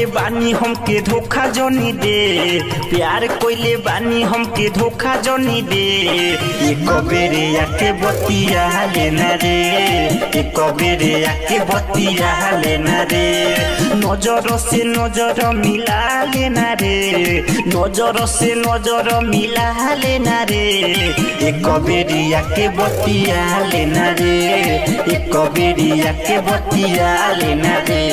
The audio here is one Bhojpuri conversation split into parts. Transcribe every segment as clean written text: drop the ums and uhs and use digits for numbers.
कोइले बानी हमके धोखा जनी दे, प्यार कोइले बानी हमके धोखा जनी दे। एक बेरे आके बतिया लेना रे, एक बेरे आके बतिया लेना रे। नजर से नजर मिला लेना रे, नजर से नजर मिला लेना रे। एक बेरे आके बतिया लेना रे, एक बेरे आके बतिया लेना रे।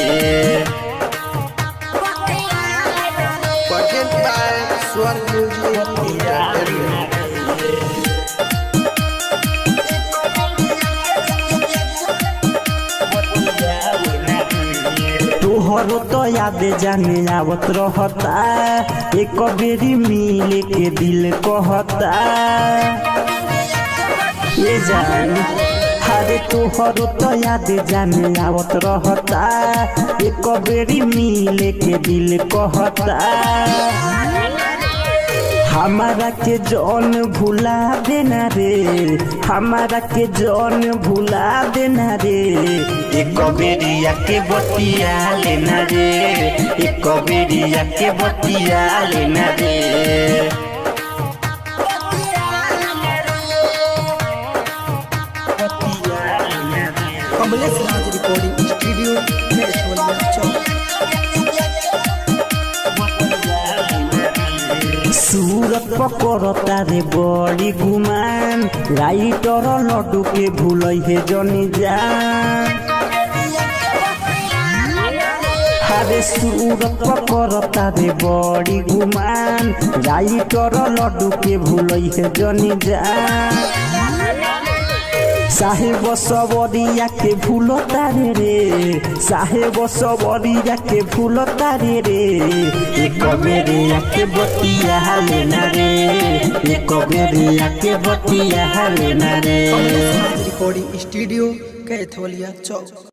Presented by Swan Music Entertainment। तोहरो तो याद जाने आवत रहता, एक बेरी मिले के दिल कहता। ये जान हरे तोहरो तो याद जाने आवत रहता, एक बेरी मिले के दिल कहता। हमारा के जौन भुला देना रे, हमारा के जौन भुला देना रे। एक बेरिया के बतिया लेना रे, एक बेरिया के बतिया लेना रे। कमलेश राज रिकॉर्डिंग स्टूडियो मेरठोलिया चौक। सूरत पकड़ता रे बड़ी गुमान, राइटर लड्डू के भूलई है जनी जान। हरे सूरत पकड़ता रे बड़ी गुमान, राइटर लड्डू के भूलई है जनी जान। साहेब सबरिया के भूलो तारे रे, साहेब सबरिया के भूलो तारे रे। एक बेरिया के बतिया लेना रे, एक बेरिया के बतिया लेना रे। कमलेश राज रिकॉर्डिंग स्टूडियो कैथोलिया चौक।